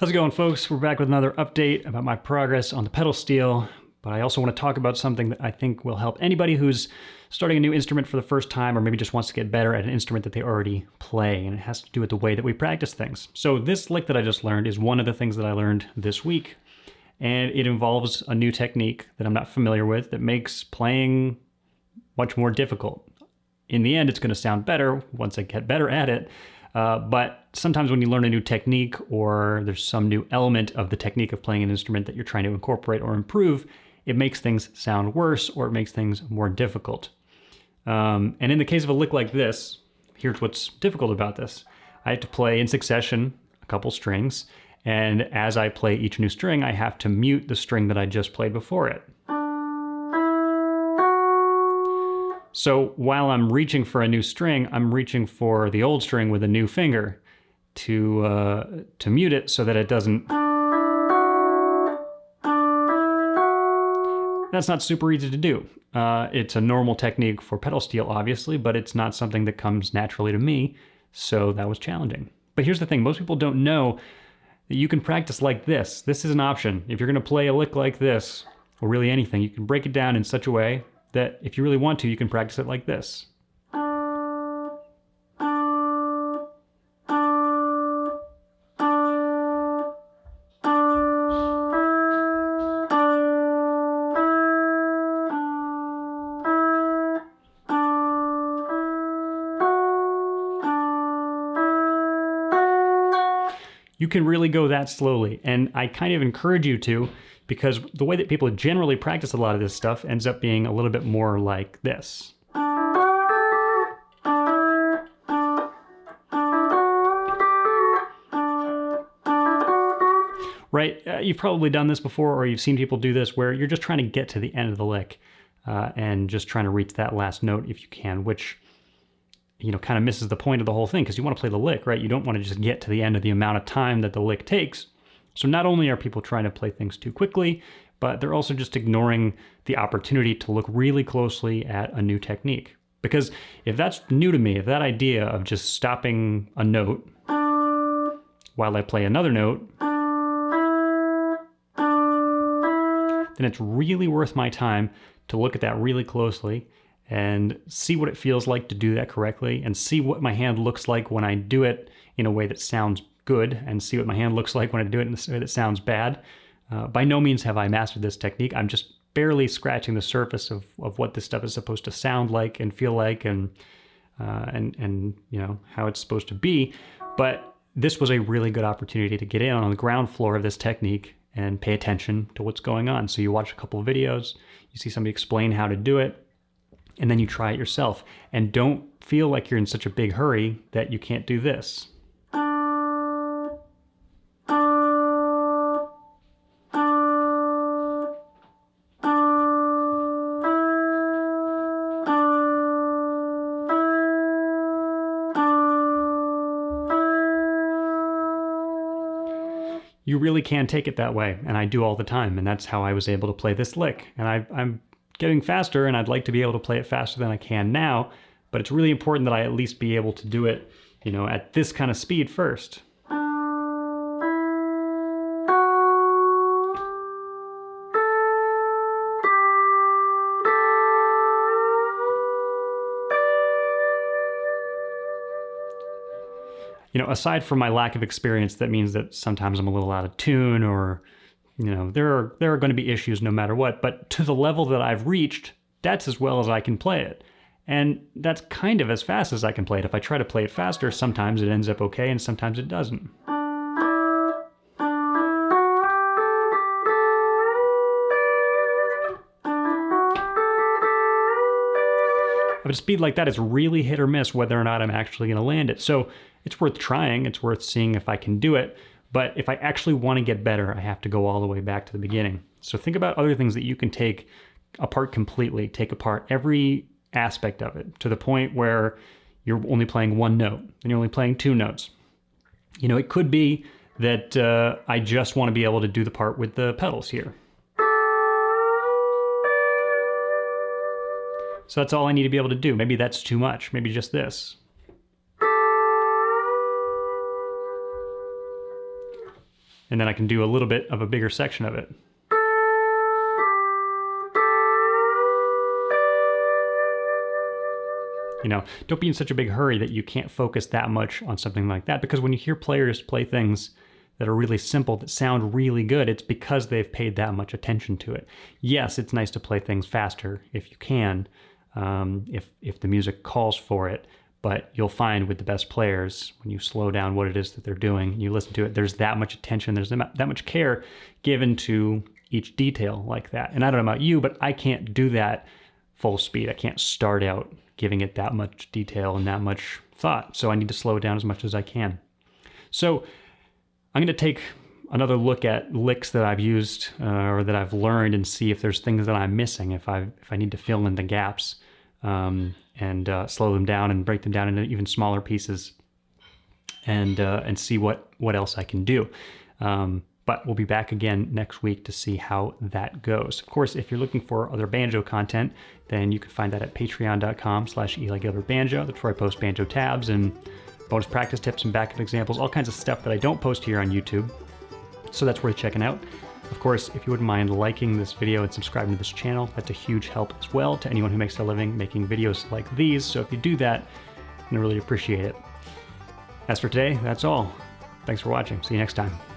How's it going, folks? We're back with another update about my progress on the pedal steel, but I also want to talk about something that I think will help anybody who's starting a new instrument for the first time or maybe just wants to get better at an instrument that they already play, and it has to do with the way that we practice things. So this lick that I just learned is one of the things that I learned this week, and it involves a new technique that I'm not familiar with that makes playing much more difficult. In the end, it's going to sound better once I get better at it. But sometimes when you learn a new technique or there's some new element of the technique of playing an instrument that you're trying to incorporate or improve, it makes things sound worse or it makes things more difficult. And in the case of a lick like this, here's what's difficult about this. I have to play in succession a couple strings, and as I play each new string, I have to mute the string that I just played before it. So while I'm reaching for a new string, I'm reaching for the old string with a new finger to mute it so that it doesn't. That's not super easy to do. It's a normal technique for pedal steel, obviously, but it's not something that comes naturally to me, so that was challenging. But here's the thing, most people don't know that you can practice like this. This is an option. If you're gonna play a lick like this, or really anything, you can break it down in such a way that if you really want to, you can practice it like this. You can really go that slowly, and I kind of encourage you to, because the way that people generally practice a lot of this stuff ends up being a little bit more like this. Right? You've probably done this before, or you've seen people do this where you're just trying to get to the end of the lick and just trying to reach that last note if you can, which kind of misses the point of the whole thing, because you want to play the lick, right? You don't want to just get to the end of the amount of time that the lick takes. So not only are people trying to play things too quickly, but they're also just ignoring the opportunity to look really closely at a new technique. Because if that's new to me, if that idea of just stopping a note while I play another note, then it's really worth my time to look at that really closely and see what it feels like to do that correctly, and see what my hand looks like when I do it in a way that sounds good, and see what my hand looks like when I do it in a way that sounds bad. By no means have I mastered this technique. I'm just barely scratching the surface of what this stuff is supposed to sound like and feel like, and how it's supposed to be. But this was a really good opportunity to get in on the ground floor of this technique and pay attention to what's going on. So you watch a couple of videos, you see somebody explain how to do it, and then you try it yourself. And don't feel like you're in such a big hurry that you can't do this. You really can take it that way, and I do all the time, and that's how I was able to play this lick. And I'm getting faster, and I'd like to be able to play it faster than I can now, but it's really important that I at least be able to do it, at this kind of speed first. Aside from my lack of experience, that means that sometimes I'm a little out of tune, or there are going to be issues no matter what, but to the level that I've reached, that's as well as I can play it. And that's kind of as fast as I can play it. If I try to play it faster, sometimes it ends up okay and sometimes it doesn't. But a speed like that is really hit or miss whether or not I'm actually going to land it. So it's worth trying, it's worth seeing if I can do it. But if I actually want to get better, I have to go all the way back to the beginning. So think about other things that you can take apart completely, take apart every aspect of it to the point where you're only playing one note and you're only playing two notes. It could be that I just want to be able to do the part with the pedals here. So that's all I need to be able to do. Maybe that's too much. Maybe just this. And then I can do a little bit of a bigger section of it. You know, don't be in such a big hurry that you can't focus that much on something like that, because when you hear players play things that are really simple, that sound really good, it's because they've paid that much attention to it. Yes, it's nice to play things faster if you can, if the music calls for it, but you'll find with the best players, when you slow down what it is that they're doing, and you listen to it, there's that much attention, there's that much care given to each detail like that. And I don't know about you, but I can't do that full speed. I can't start out giving it that much detail and that much thought. So I need to slow it down as much as I can. So I'm going to take another look at licks that I've used or that I've learned and see if there's things that I'm missing, if I need to fill in the gaps, and slow them down and break them down into even smaller pieces, and see what else I can do. But we'll be back again next week to see how that goes. Of course, if you're looking for other banjo content, then you can find that at patreon.com/EliGilbertBanjo. That's where I post banjo tabs and bonus practice tips and backup examples, all kinds of stuff that I don't post here on YouTube. So that's worth checking out. Of course, if you wouldn't mind liking this video and subscribing to this channel, that's a huge help as well to anyone who makes a living making videos like these. So if you do that, I really appreciate it. As for today, that's all. Thanks for watching. See you next time.